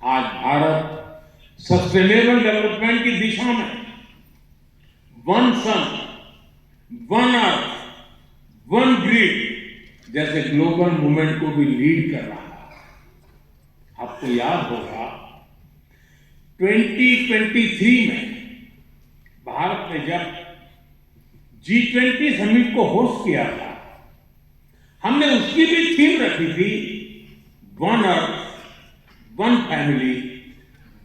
आज Bharat sustainable development की दिशा में वन सन, वन अर्थ, वन ग्रिड जैसे ग्लोबल मूवमेंट को भी लीड कर रहा है। आपको याद होगा 2023 में भारत ने जब G20 समिट को होस्ट किया था, हमने उसकी भी थीम रखी थी one earth, one family,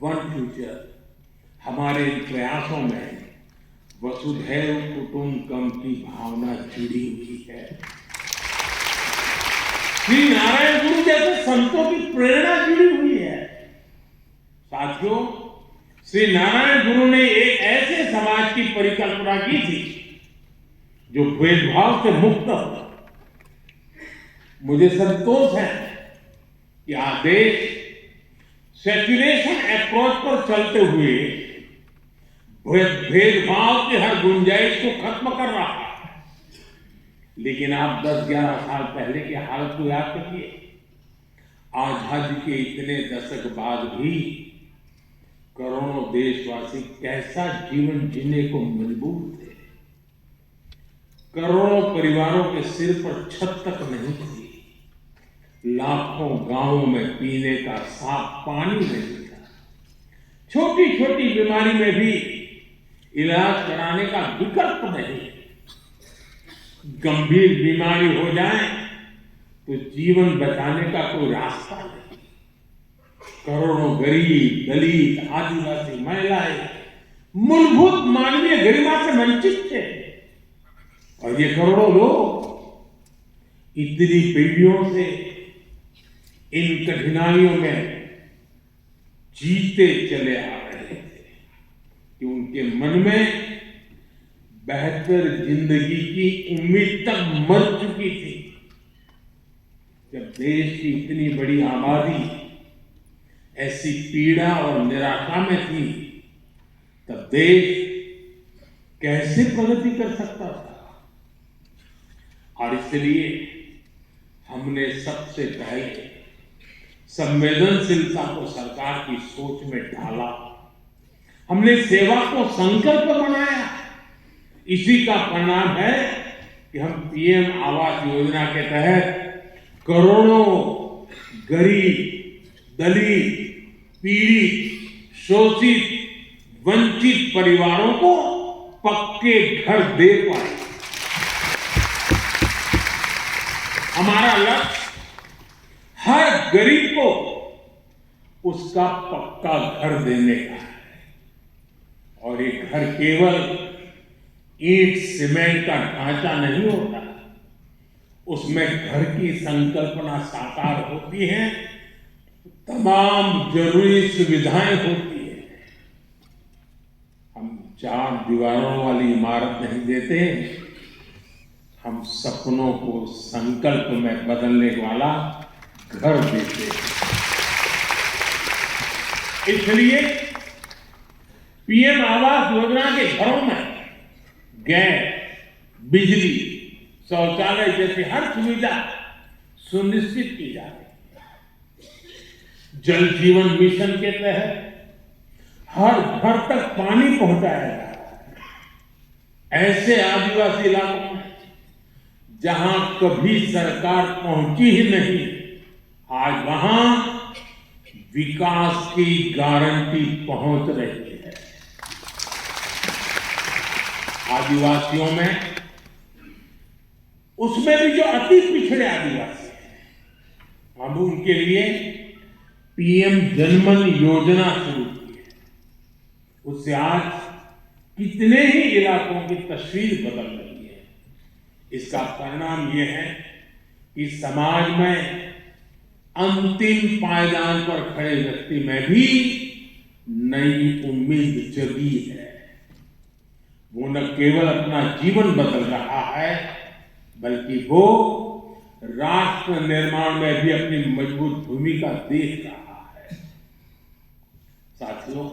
one future. हमारे इन प्रयासों में वसुधैव कुटुंबकम की भावना जुड़ी हुई है। श्री नारायण गुरु जैसे संतों की प्रेरणा जुड़ी हुई है। साथियों, श्री नारायण गुरु ने एक ऐसे समाज की परिकल्पना की थी जो भेदभाव से मुक्त हो। मुझे संतोष है कि आज देश सेक्युलेशन अप्रोच पर चलते हुए भेदभाव की हर गुंजाइश को खत्म कर रहा है। लेकिन आप 10-11 साल पहले की हालत को याद करिए। आजादी के इतने दशक बाद भी करोड़ों देशवासी कैसा जीवन जीने को मजबूर थे। करोड़ों परिवारों के सिर पर छत तक नहीं थी। लाखों गांवों में पीने का साफ पानी नहीं था। छोटी छोटी बीमारी में भी इलाज कराने का विकल्प नहीं। गंभीर बीमारी हो जाए तो जीवन बचाने का कोई रास्ता नहीं। करोड़ों गरीब, दलित, आदिवासी महिलाएं मूलभूत मानवीय गरिमा से वंचित थे। और ये करोड़ों लोग इतनी पीढ़ियों से इन कठिनाइयों में जीते चले आ रहे थे कि उनके मन में बेहतर जिंदगी की उम्मीद तक मर चुकी थी। जब देश की इतनी बड़ी आबादी ऐसी पीड़ा और निराशा में थी, तब देश कैसे प्रगति कर सकता था। और इसलिए हमने सबसे पहले संवेदनशीलता को सरकार की सोच में डाला। हमने सेवा को संकल्प बनाया। इसी का परिणाम है कि हम पीएम आवास योजना के तहत करोड़ों गरीब, दलित, पीड़ित, शोषित, वंचित परिवारों को पक्के घर दे पाए। हमारा लक्ष्य हर गरीब को उसका पक्का घर देने का है। और ये घर केवल ईंट सीमेंट का ढांचा नहीं होता, उसमें घर की संकल्पना साकार होती है, तमाम जरूरी सुविधाएं होती है। हम 4 दीवारों वाली इमारत नहीं देते, हम सपनों को संकल्प में बदलने वाला घर देते हैं। इसलिए पीएम आवास योजना के घरों में गैस, बिजली, शौचालय जैसी हर सुविधा सुनिश्चित की जा रही है। जल जीवन मिशन के तहत हर घर तक पानी पहुंचाया जा रहा है। ऐसे आदिवासी इलाकों में जहां कभी सरकार पहुंची ही नहीं, आज वहां विकास की गारंटी पहुंच रही है। आदिवासियों में, उसमें भी जो अति पिछड़े आदिवासी हैं, हम उनके लिए पीएम जनमन योजना शुरू की है। उससे आज कितने ही इलाकों की तस्वीर बदल रही है। इसका परिणाम यह है कि समाज में अंतिम पायदान पर खड़े व्यक्ति में भी नई उम्मीद जगी है। वो न केवल अपना जीवन बदल रहा है, बल्कि वो राष्ट्र निर्माण में भी अपनी मजबूत भूमिका देख रहा है। साथियों,